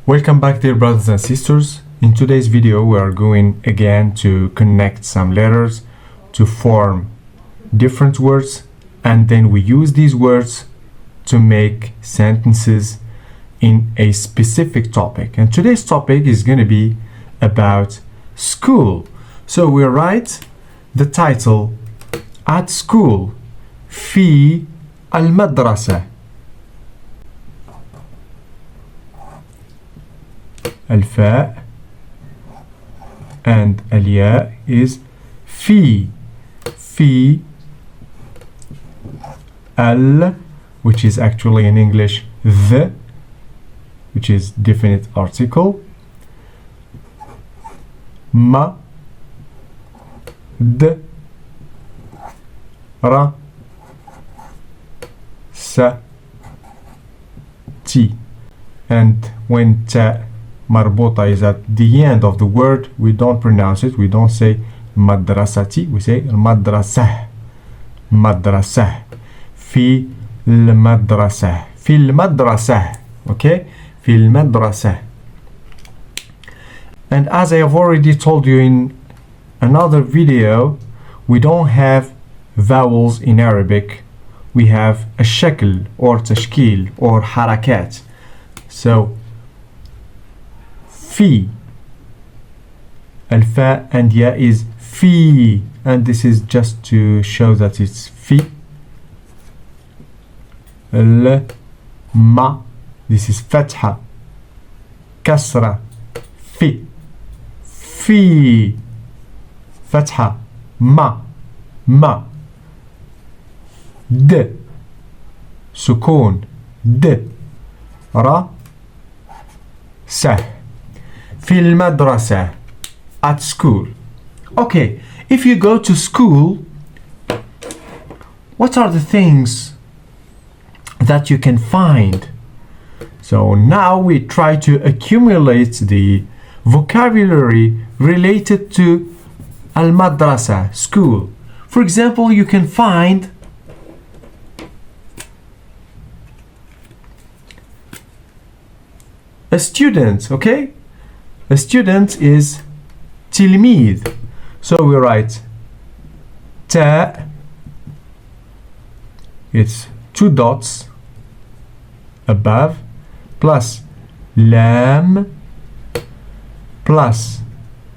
Welcome back, dear brothers and sisters. In today's video we are going again to connect some letters to form different words, and then we use these words to make sentences in a specific topic. And today's topic is going to be about school. So we write the title at school في المدرسة. الفاء and الياء is في ال, which is actually in English the, which is definite article, ma, d, ra, sa, ti. And when ta marbuta is at the end of the word, we don't pronounce it. We don't say madrasati, we say madrasah. Madrasah. في المدرسة. في المدرسة. Okay? في المدرسة. And as I have already told you in another video, we don't have vowels in Arabic. We have a shakl or tashkil or harakat. So في الفاء and ya is في, and this is just to show that it's في. ما, this is فتحة كسرة في فتحة ما د سكون د را سه في المدرسة at school. Okay, if you go to school, what are the things that you can find? So now we try to accumulate the vocabulary related to al-madrasa, school. For example, you can find a student, okay? A student is tilmid. So we write ta, it's two dots above, plus lam, plus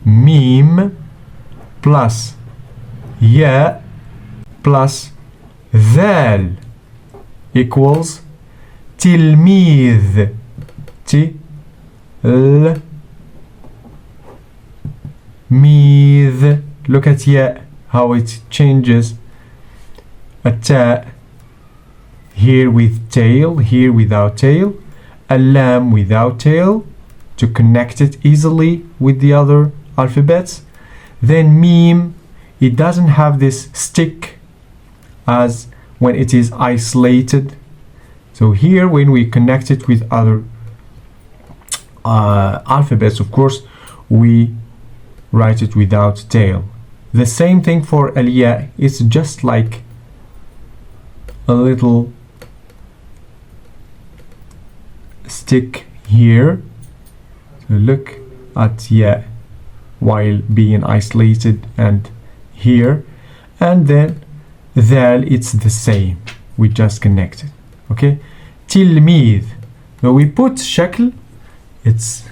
mim, plus ya, plus dhal equals tilmid. Mid. Look at ya, how it changes. A ta here with tail, here without tail. A lam without tail to connect it easily with the other alphabets. Then mim, it doesn't have this stick as when it is isolated. So here when we connect it with other alphabets, of course, we write it without tail. The same thing for al-ya. It's just like a little stick here. So look at ya while being isolated and here, and then dhal, it's the same. We just connect it. Okay, tilmid. So we put shakl, it's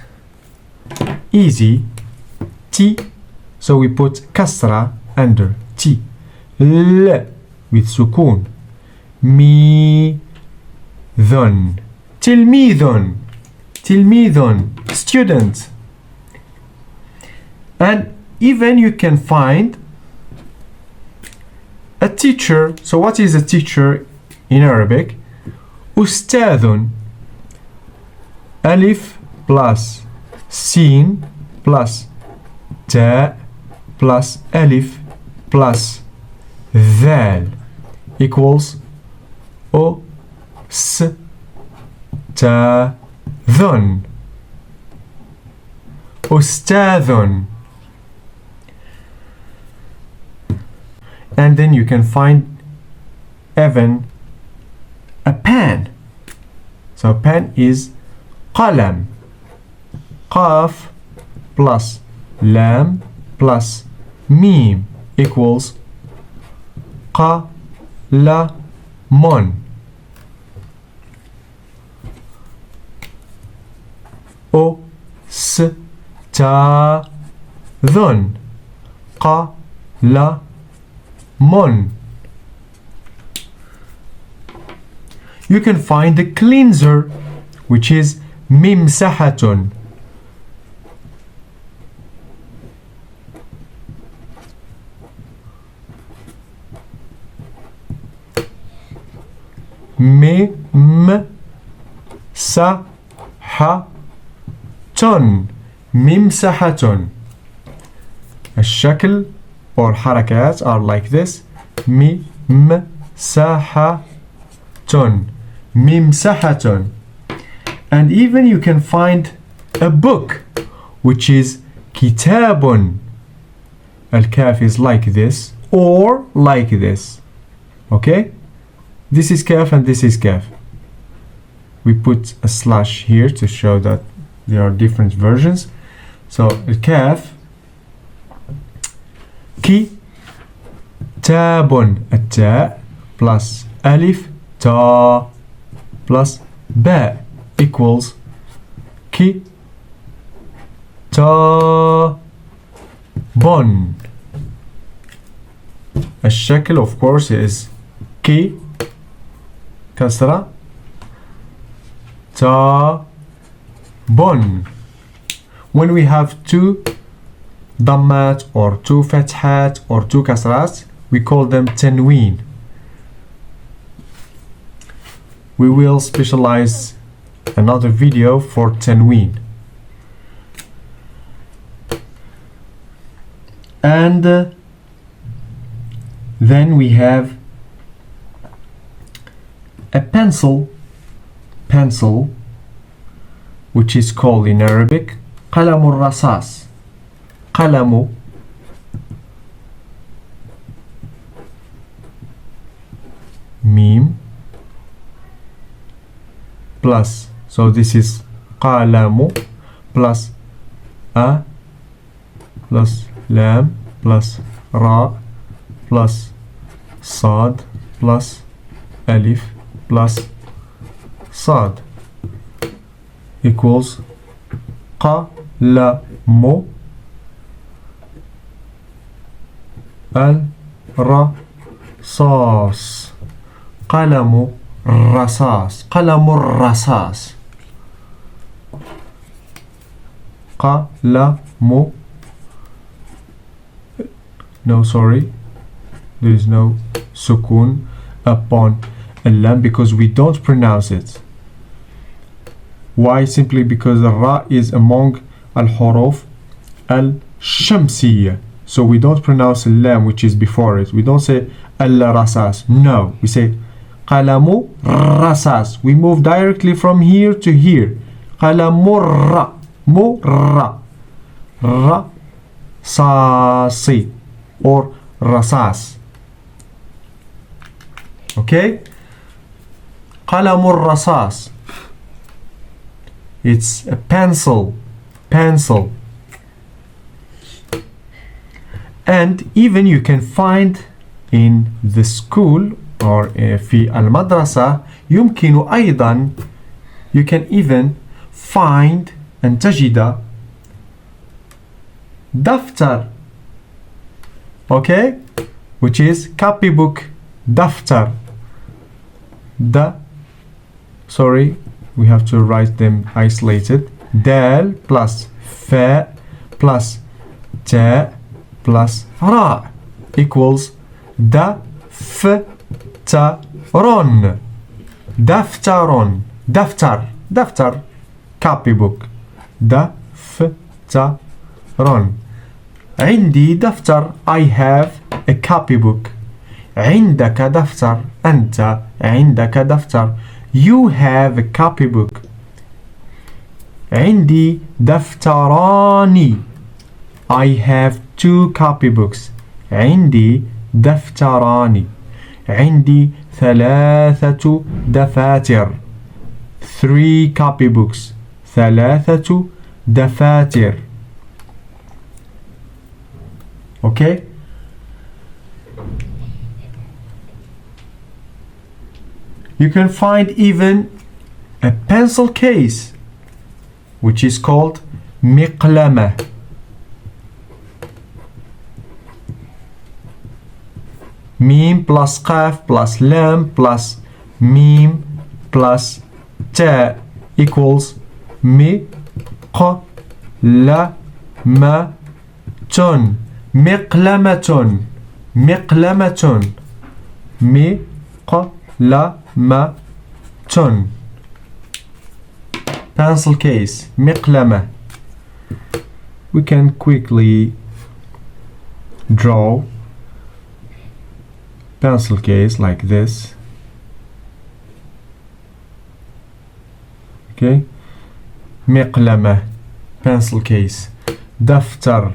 easy. T, so we put kasra under T. L with sukun. Mi dhun. Tilmidhun. Tilmidhun. Student. And even you can find a teacher. So what is a teacher in Arabic? Ustadhun. Alif plus sin plus ta plus alif plus dhal equals o s ta dhun. Ustadhun. And then you can find even a pen. So pen is qalam. قاف plus لام plus ميم equals قلم. أستاذ قلم. You can find the cleanser, which is ممسحة. ممسحة. الشكل or حركات are like this. ممسحة. ممسحة. And even you can find a book, which is كتاب. الكاف is like this or like this. Okay? This is kaf and this is kaf. We put a slash here to show that there are different versions. So الكاف كتاب التاء plus ألف تا plus باء equals كتاب. الشكل of course is كي كسرة تا بون. When we have two ضمات or two فتحات or two كسرات, we call them تنوين. We will specialize another video for تنوين. And then we have a pencil, which is called in Arabic قلم الرصاص. قلم ميم plus, so this is قلم plus a plus لام plus را plus صاد plus ألف plus صاد equals قلم الرصاص. قلم الرصاص. قلم الرصاص. قلم. No, sorry, there is no sukun upon اللام because we don't pronounce it. Why? Simply because the ra is among al-huruf al-shamsiyya. So we don't pronounce lam, which is before it. We don't say al-rasas. No, we say qalamu rasas. We move directly from here to here. Qalamurra. Murra. Rasasi. Or rasas. Okay? Qalamur rasas. It's a pencil. And even you can find in the school or في المدرسة يمكن أيضا you can even find أن تجد دفتر. Okay, which is copybook. دفتر. Sorry, we have to write them isolated. دال plus فاء plus تاء plus راء equals دفترون. دفترون. دفتر copybook. دفترون. عندي دفتر. I have a copybook. عندك دفتر. أنت عندك دفتر. You have a copybook. عندي دفتران. I have two copybooks. عندي دفتران. عندي ثلاثة دفاتر. Three copybooks. ثلاثة دفاتر. Okay? You can find even a pencil case which is called مقلمة. ميم plus قاف plus لام plus ميم plus تاء equals مقلمة. مقلمة. مقلمة. مقلمة. Pencil case. مقلمة. We can quickly draw pencil case like this. Okay. مقلمة. Pencil case. دفتر.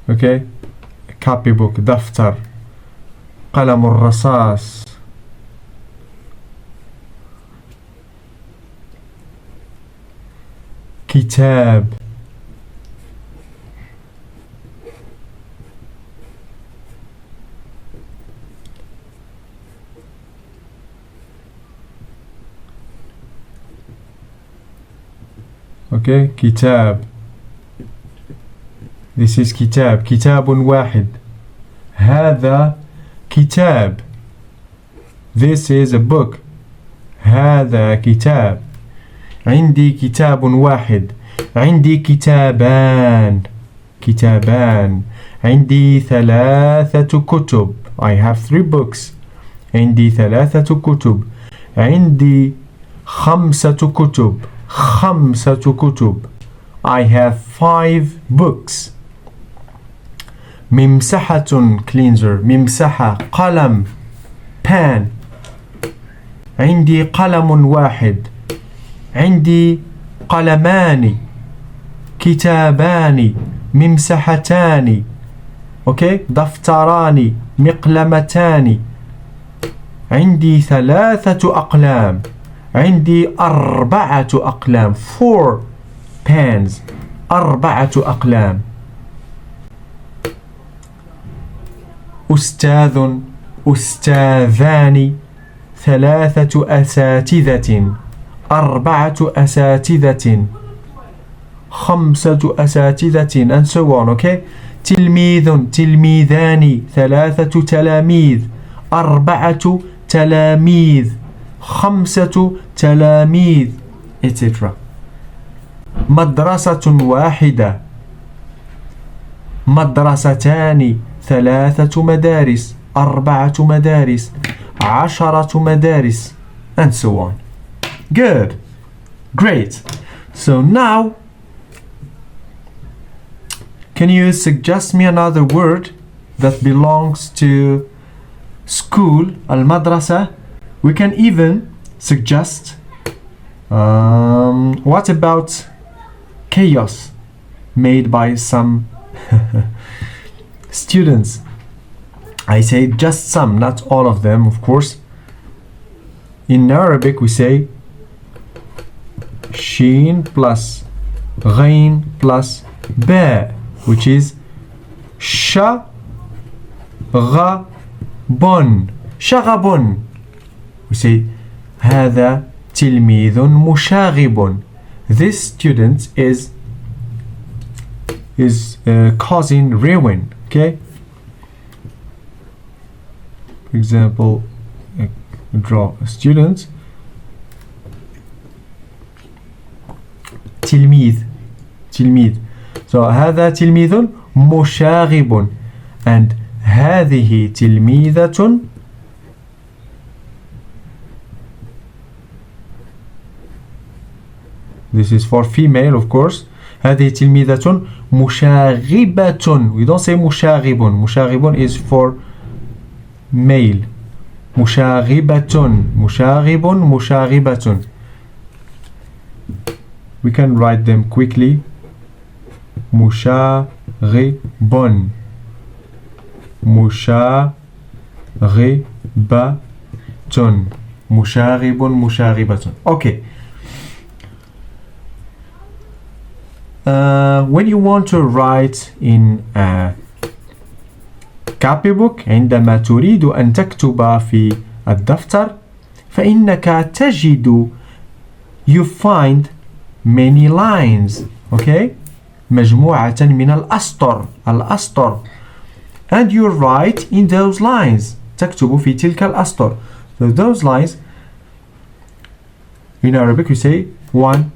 Okay. Copybook. دفتر. قلم الرصاص. كتاب. Okay, كتاب. This is كتاب. كتاب واحد. هذا كتاب. This is a book. هذا كتاب. عندي كتاب واحد. عندي كتابان. كتابان. عندي ثلاثة كتب. I have 3 books. عندي ثلاثة كتب. عندي 5 كتب. 5 كتب. I have 5 books. ممسحة cleanser. ممسحة. قلم pen. عندي قلم واحد. عندي قلمان. كتابان. ممسحتان. اوكي. دفتران. مقلمتان. عندي 3 أقلام. عندي 4 أقلام. 4 pens. 4 أقلام. أستاذ. أستاذان. 3 أساتذة. 4 أساتذة. 5 أساتذة and so on. okay. تلميذ. تلميذان. 3 تلاميذ. 4 تلاميذ. 5 تلاميذ etc. مدرسة واحدة. مدرستان. 3 مدارس. 4 مدارس. 10 مدارس and so on. Good. Great. So now can you suggest me another word that belongs to school, al-madrasa? We can even suggest what about chaos made by some students. I say just some, not all of them, of course. In Arabic we say sheen plus ghain plus ba, which is shaghabun. Shaghabun. We say هذا تلميذ مشاغب. This student is causing ruin. Okay. For example, draw a student. تلميذ. تلميذ. So هذا تلميذ مشاغب and هذه تلميذة this is for female of course. هذه تلميذة مشاغبة. We don't say مشاغب. مشاغب is for male. مشاغبة. مشاغب. مشاغبة. We can write them quickly. مشاغب. مشاغبة. مشاغب مشاغبة. Okay. When you want to write in a copybook عندما تريد أن تكتب في الدفتر فإنك تجد you find many lines. Okay. مجموعة من الأسطر and you write in those lines. تكتب في تلك الأسطر. So those lines in Arabic we say one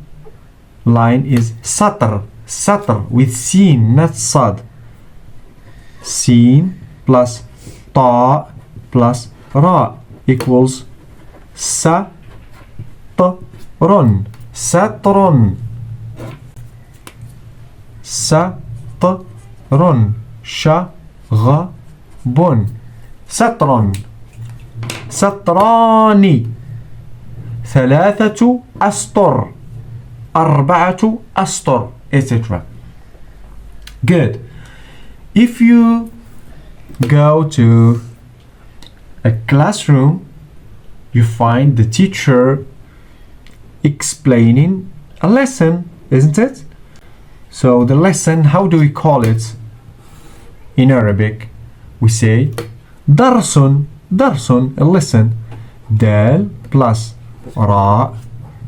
line is satr with sin, not sad. Sin plus ta plus ra equals satrun. Satrun. Satrun. شغب. ستر. سطران. ثلاثة أسطر. أربعة أسطر, etc. Good. If you go to a classroom, you find the teacher explaining a lesson, isn't it? So the lesson, how do we call it in Arabic? We say darsun, a lesson. Dal plus ra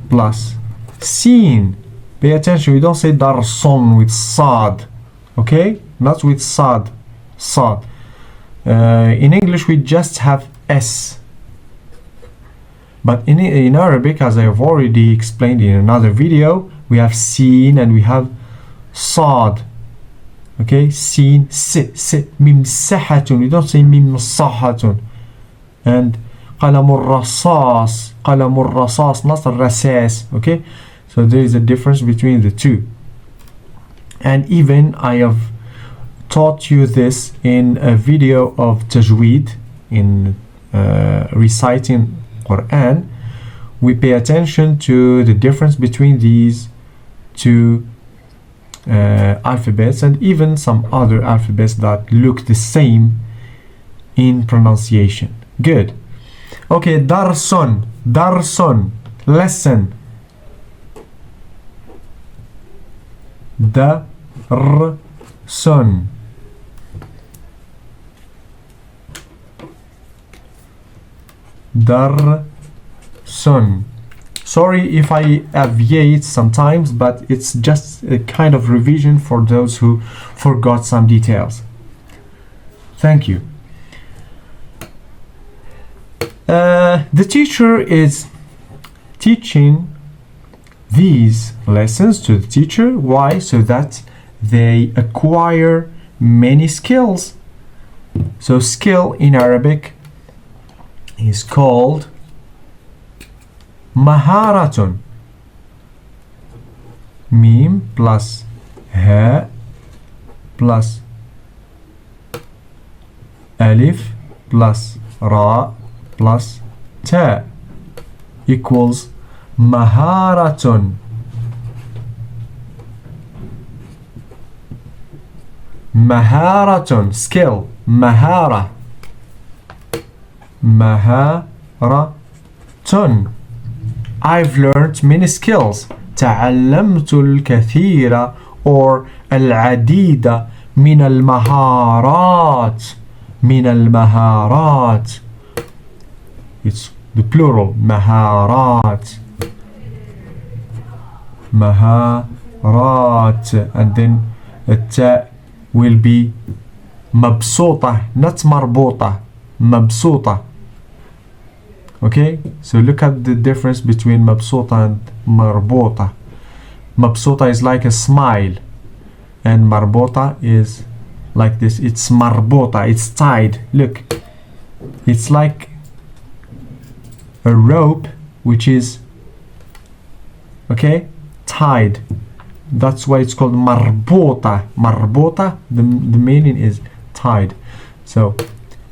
plus sin. Pay attention, we don't say darsun with sad, okay? Not with sad. In English we just have s, but in Arabic, as I have already explained in another video, we have sin and we have sad. Okay, sin, mimsahatun. We don't say mimsahatun. And qalamur rasas, not rasas. Okay, so there is a difference between the two. And even I have taught you this in a video of tajweed, in reciting Quran. We pay attention to the difference between these two alphabets and even some other alphabets that look the same in pronunciation. Good. Okay, darsun, lesson. Darsun. Darsun. Sorry if I abbreviate sometimes, but it's just a kind of revision for those who forgot some details. Thank you. The teacher is teaching these lessons to the teacher. Why? So that they acquire many skills. So skill in Arabic is called maharatun. Mim plus ha plus alif plus ra plus ta equals maharatun. Maharatun, skill. Mahara. Maharatun. I've learned many skills. تعلمت الكثير or العديد من المهارات. من المهارات. It's the plural. مهارات. مهارات. And then التاء will be مبسوطة, not مربوطة. مبسوطة. Okay, so look at the difference between mabsuta and marbota. Mabsuta is like a smile, and marbota is like this. It's marbota, it's tied. Look, it's like a rope which is, okay, tied. That's why it's called marbota. Marbota, the meaning is tied. So,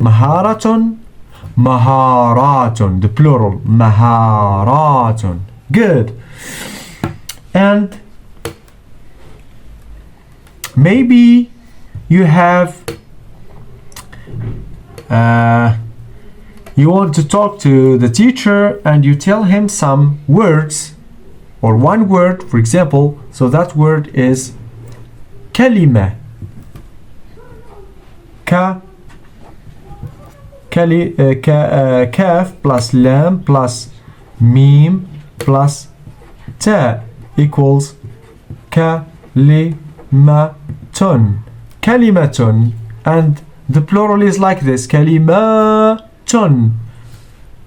maharatun. Maharatun, the plural. Maharatun. Good. And maybe you have You want to talk to the teacher and you tell him some words or one word, for example. So that word is كلمة. كاف plus lam plus mim plus ta equals كلمة. كلمة. And the plural is like this: كلمات.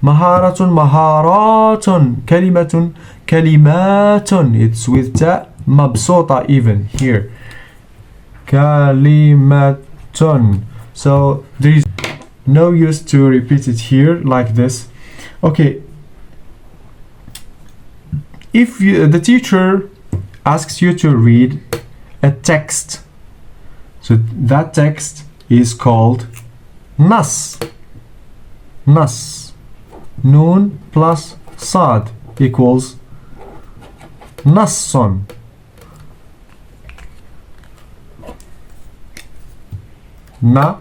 مهارة مهارات. كلمة كلمات. It's with ta مبسوطة even here. كلمة. So there is no use to repeat it here like this. Okay. If the teacher asks you to read a text, so that text is called nas. Nas. Noon plus sad equals nasson. Na.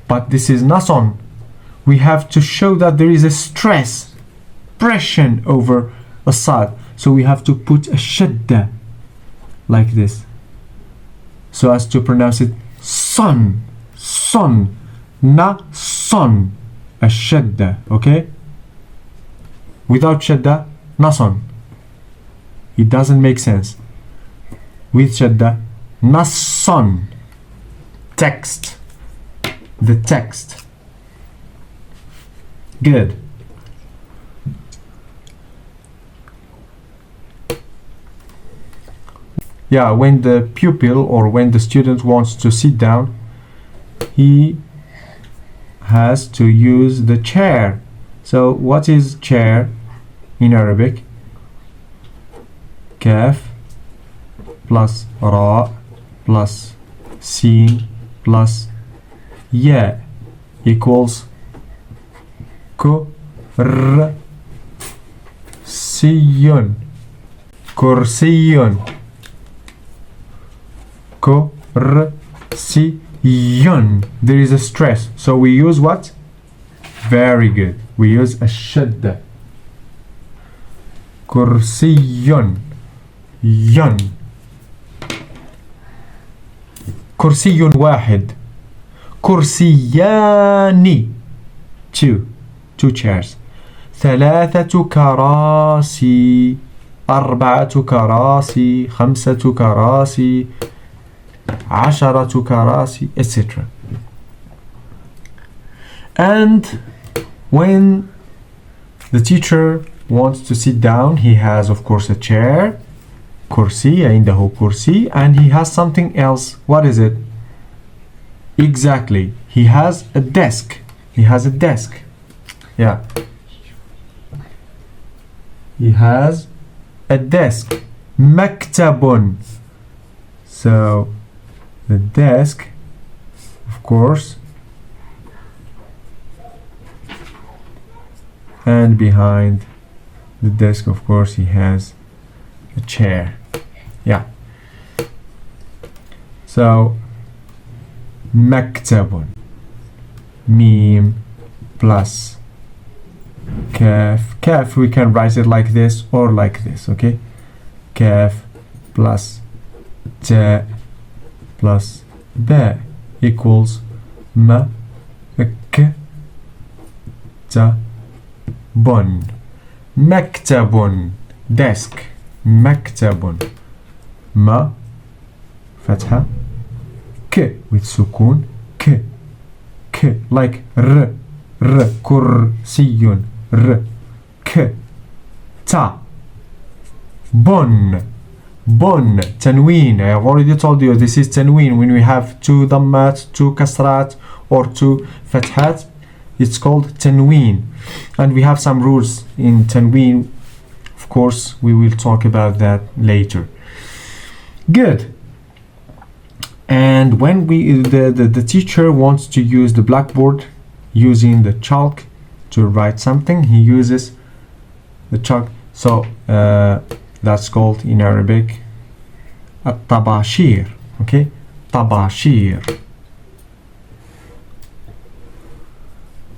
But this is nason. We have to show that there is a stress, pressure over a sad. So we have to put a shadda like this, so as to pronounce it son. Son. Na son. A shadda. Okay? Without shadda, nason. It doesn't make sense. With shadda, nason. Text. The text. Good. Yeah, when the pupil or when the student wants to sit down, he has to use the chair. So what is chair in Arabic? Kaf plus ra plus sin plus ya equals kursiyun. Kursiyun. Kursiyun. There is a stress, so we use what? Very good. We use a shadda. Kursiyun. Yun. Kursiyun wahid. كرسيان. Two chairs. ثلاثة كراسي. أربعة كراسي. خمسة كراسي. عشرة كراسي, etc. And when the teacher wants to sit down, he has of course a chair, كرسي, عنده كرسي, and he has something else. What is it? Exactly, he has a desk. He has a desk. Yeah. He has a desk. مكتب. So the desk, of course, and behind the desk, of course, he has a chair. Yeah. So مكتب. Meme plus kaf. We can write it like this or like this. Okay. Kaf plus ta plus ba equals مكتب. مكتب. desk. مكتب. ما فتحة ك with سكون ك like r كرسي r ك ta bon. Tanween. I have already told you this is tanween. When we have two dhammat, two kasrat, or two fathat, it's called tanween. And we have some rules in tanween. Of course, we will talk about that later. Good. And when the teacher wants to use the blackboard using the chalk to write something, he uses the chalk. So that's called in Arabic الطباشير. Okay, طباشير.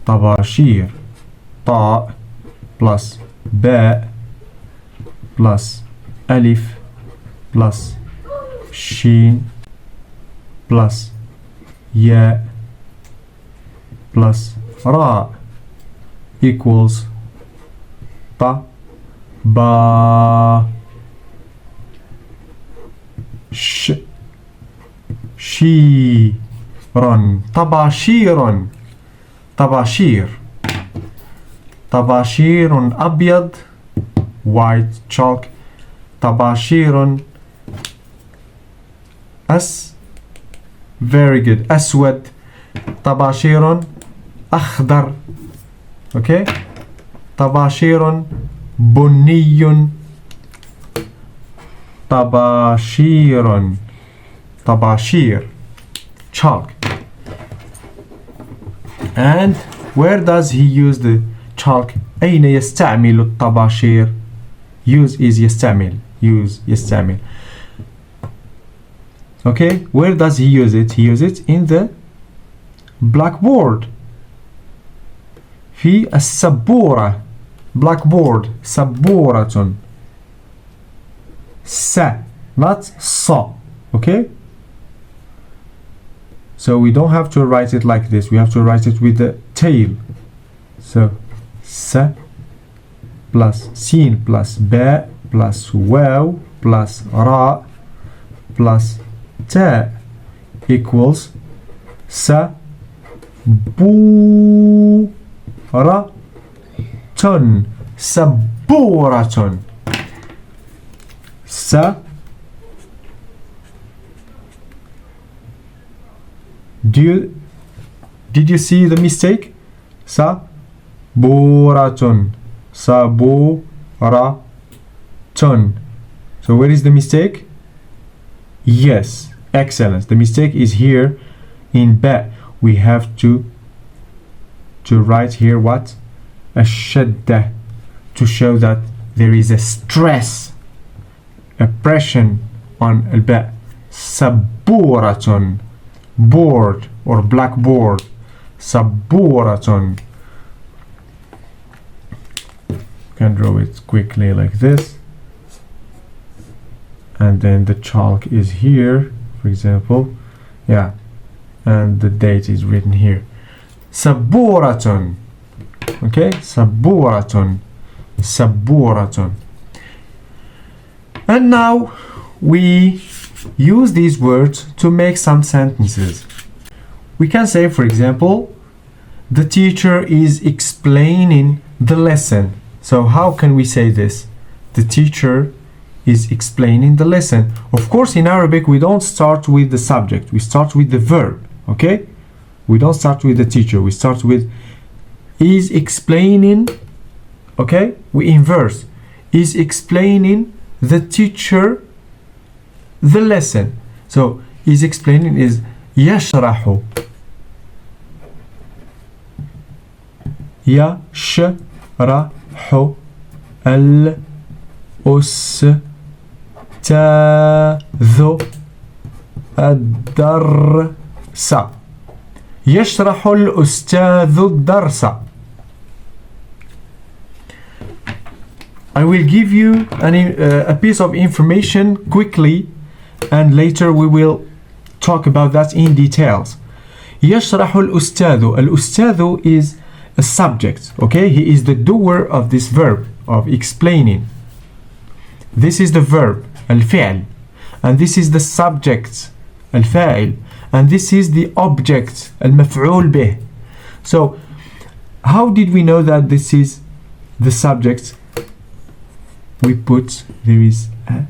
طباشير. طاء plus باء plus ألف plus شين plus ياء plus راء equals طا با شيرا. طباشير. طباشير. طباشير أبيض white chalk. طباشير very good أسود. طباشير أخضر. okay. طباشير بني. طباشير. طباشير chalk. And where does he use the chalk? أين يستعمل الطباشير? Use is يستعمل. Use يستعمل. Okay, where does he use it? He uses it in the blackboard. في السبورة. blackboard. سبورة. س not ص. okay. So we don't have to write it like this. We have to write it with the tail. So س plus سين plus باء plus واو plus راء plus تاء equals سبورة. سبورة. س Did you see the mistake? Saburatun. Saburatun. So where is the mistake? Yes, excellent. The mistake is here in ba. We have to write here what? الشدة, to show that there is a stress, a pressure on الباء. سبورة. board or blackboard. سبورة. Can draw it quickly like this, and then the chalk is here, for example, yeah, and the date is written here. سبورة. okay, سبورة. سبورة. And now we use these words to make some sentences. We can say, for example, the teacher is explaining the lesson. So how can we say this? The teacher is explaining the lesson. Of course, in Arabic, we don't start with the subject. We start with the verb, okay? We don't start with the teacher. We start with is explaining, okay? We inverse. Is explaining the teacher the lesson. So is explaining is يشرح. يشرح الأستاذ الدرس. يشرح الأستاذ الدرس. I will give you a piece of information quickly, and later we will talk about that in details. يشرح الأستاذ. الأستاذ is a subject, okay? He is the doer of this verb, of explaining. This is the verb, الفعل, and this is the subject, الفاعل, and this is the object, المفعول به. So how did we know that this is the subject? We put, there is a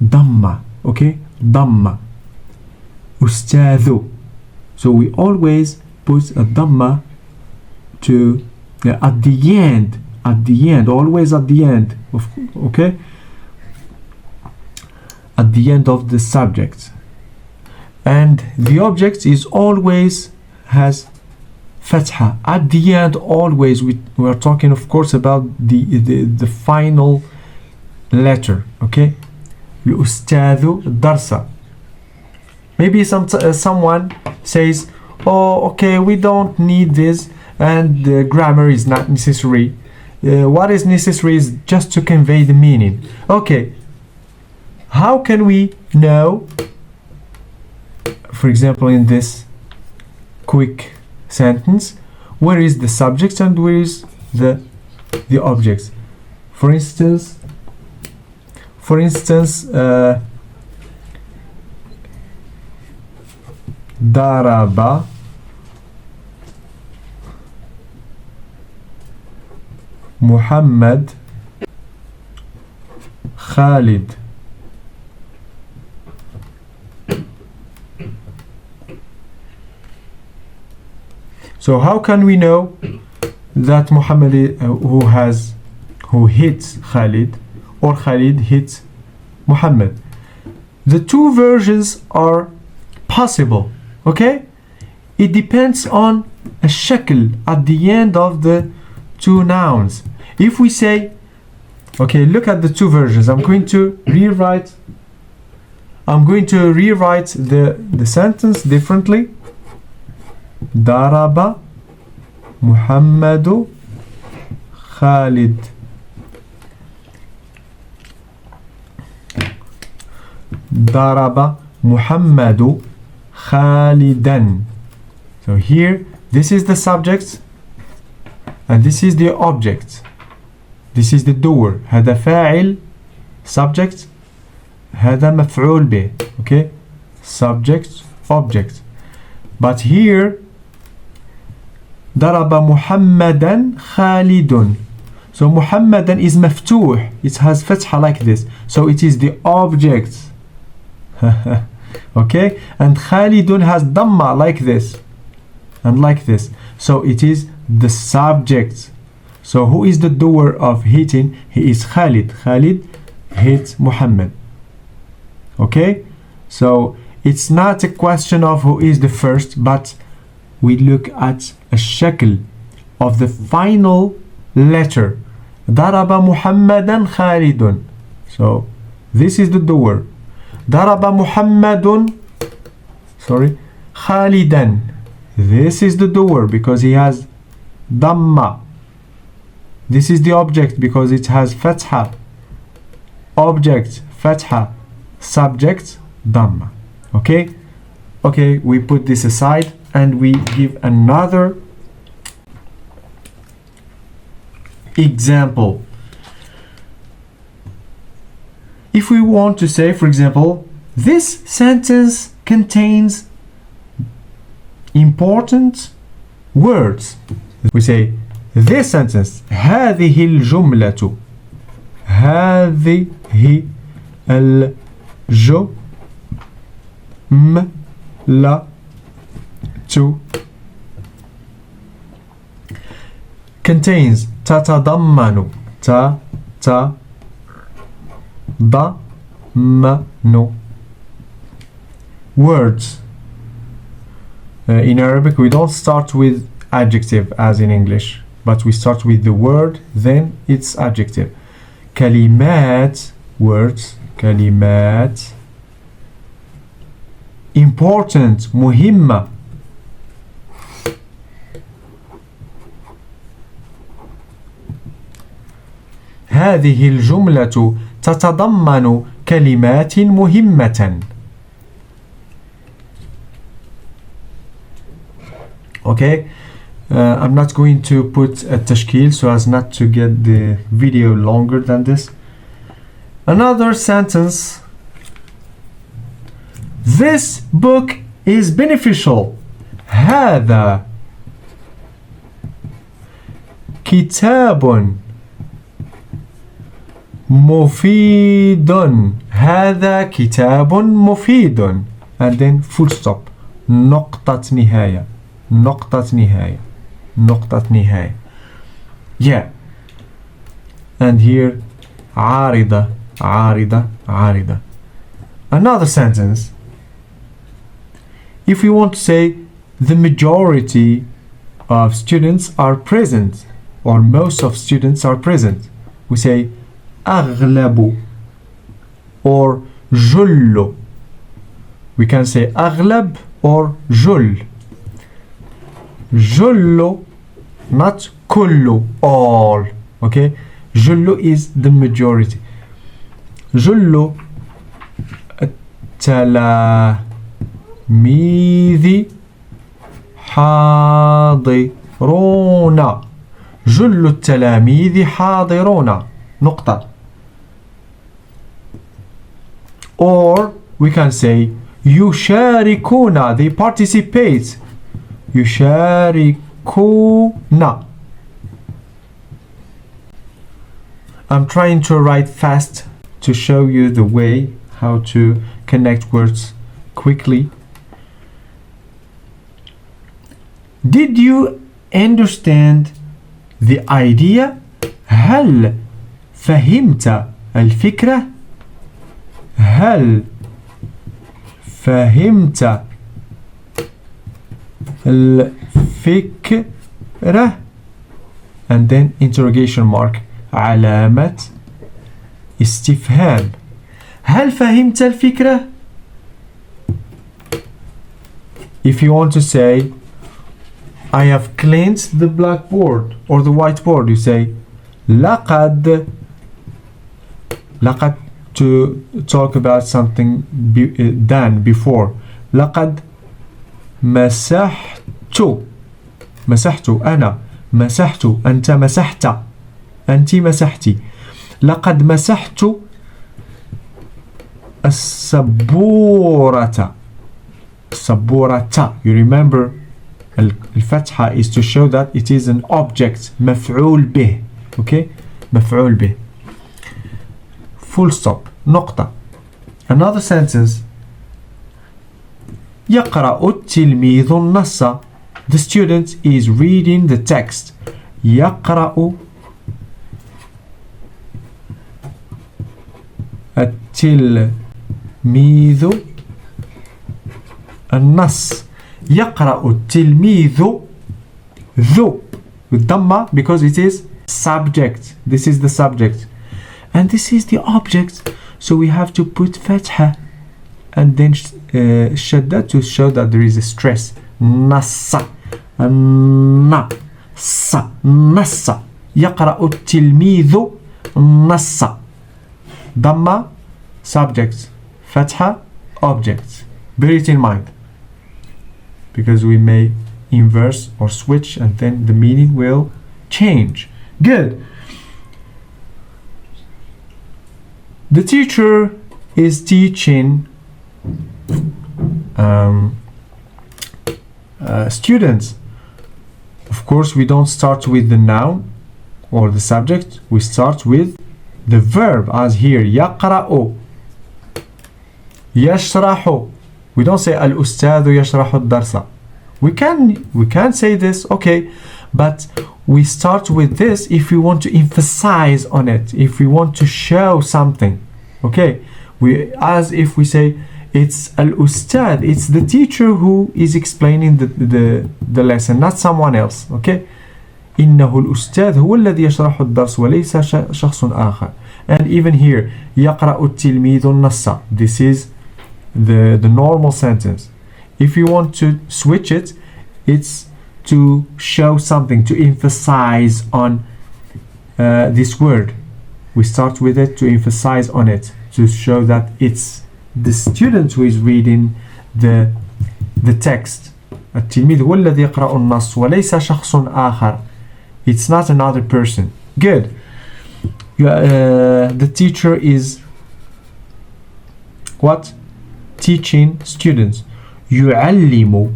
ضمة, okay? ضمة. أستاذ. So we always put a ضمة to at the end, always at the end, okay? At the end of the subject. And the object is always has fatha. At the end, always we are talking, of course, about the final letter, okay? الأستاذ الدرس. Maybe someone says, oh, okay, we don't need this. and grammar is not necessary. What is necessary is just to convey the meaning. Okay, how can we know, for example, in this quick sentence, where is the subject and where is the objects? For instance, daraba Muhammad Khalid. So how can we know that Muhammad who hits Khalid or Khalid hits Muhammad? The two versions are possible, okay? It depends on a shakl at the end of the two nouns. If we say, okay, look at the two versions. I'm going to rewrite the sentence differently. Daraba Muhammadu Khalid. Daraba Muhammadu Khalidan. So here, this is the subject and this is the object. This is the doer. هذا فاعل subject. هذا مفعول به. Okay? Subject, object. But here, ضرب محمدا خالد. So محمدا is مفتوح. It has فتحة like this. So it is the object. Okay? And خالد has ضمة like this. And like this. So it is the subject. So who is the doer of hitting? He is Khalid. Khalid hits Muhammad. Okay? So it's not a question of who is the first, but we look at a shakl of the final letter. Daraba Muhammadan Khalidun. So this is the doer. Daraba Muhammadun, Khalidan. This is the doer because he has Damma. This is the object because it has Fatha. Object, Fatha. Subject, Damma. Okay? Okay, we put this aside and we give another example. If we want to say, for example, this sentence contains important words. We say, this sentence, هذه الجملة. هذه الجملة contains تتضمن تتضمن words. In Arabic we don't start with adjective as in English, but we start with the word, then it's adjective. كلمات, words, كلمات. Important, مهمة. هذه الجملة تتضمن كلمات مهمة. Okay, I'm not going to put a tashkil so as not to get the video longer than this. Another sentence. This book is beneficial. هذا كتاب مفيد. هذا كتاب مفيد. And then full stop. نقطة نهاية. نقطة نهاية. نقطة نهاية. Yeah. And here عارضة عارضة عارضة. Another sentence. If we want to say the majority of students are present, or most of students are present, we say أغلب or جل. We can say أغلب or جل. جل not كل, all. Okay, جل is the majority. جل التلاميذ حاضرون. جل التلاميذ حاضرون. نقطة. Or we can say يشاركون, they participate. يشاركون. I'm trying to write fast to show you the way how to connect words quickly. Did you understand the idea? هل فهمت الفكرة؟ هل فهمت الفكرة؟ And then interrogation mark, علامة استفهام. هل فهمت الفكرة؟ If you want to say I have cleansed the blackboard or the whiteboard, you say لقد to talk about something done before. لقد مسحت. مسحت أنا. مسحت أنت. مسحت أنت. مسحتي. لقد مسحت السبورة. السبورة. You remember الفتحة is to show that it is an object. مفعول به. Okay, مفعول به. Full stop. نقطة. Another sentence. يقرأ التلميذ النص. The student is reading the text. يقرأ التلميذ النص. يقرأ التلميذ ذو with dhamma because it is subject. This is the subject and this is the object, so we have to put fatha and then shadda to show that there is a stress. نص. نص. نص. يقرأ التلميذ نص. dhamma subject, fatha object. Bear it in mind because we may inverse or switch and then the meaning will change. Good. The teacher is teaching students. Of course, we don't start with the noun or the subject. We start with the verb, as here يقرأ. يشرح. We don't say الأستاذ يشرح الدرس. We can say this, okay, but we start with this if we want to emphasize on it, if we want to show something. Okay, as if we say it's al-ustad, it's the teacher who is explaining the lesson, not someone else. Okay, إنه الأستاذ هو الذي يشرح الدرس وليس شخص آخر. And even here يقرأ التلميذ النص. This is the normal sentence. If you want to switch it, it's to show something, to emphasize on this word. We start with it to emphasize on it, to show that it's the student who is reading the text. التلميذ هو الذي يقرأ النص وليس شخص آخر. It's not another person. Good. The teacher is what? Teaching students. يعلم.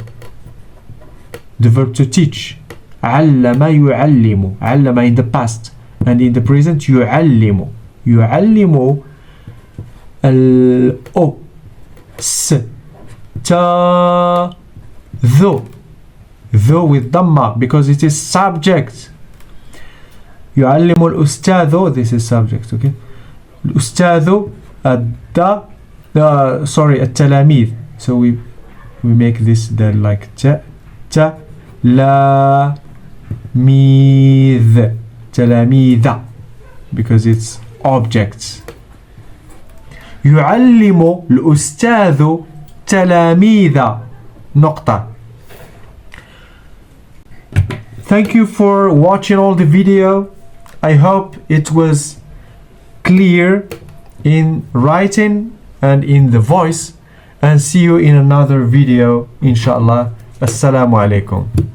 The verb to teach. علم يعلم. علم in the past. And in the present يعلم. يعلم الأو س تا ذو. ذو with dhamma because it is subject. يعلم الأستاذ. This is subject. Okay. الأستاذ sorry التلاميذ. So we make this then like تلاميذ. تلاميذ because it's objects. يعلم الأستاذ تلاميذ. نقطة. Thank you for watching all the video. I hope it was clear in writing and in the voice, and see you in another video inshallah. Assalamu alaikum.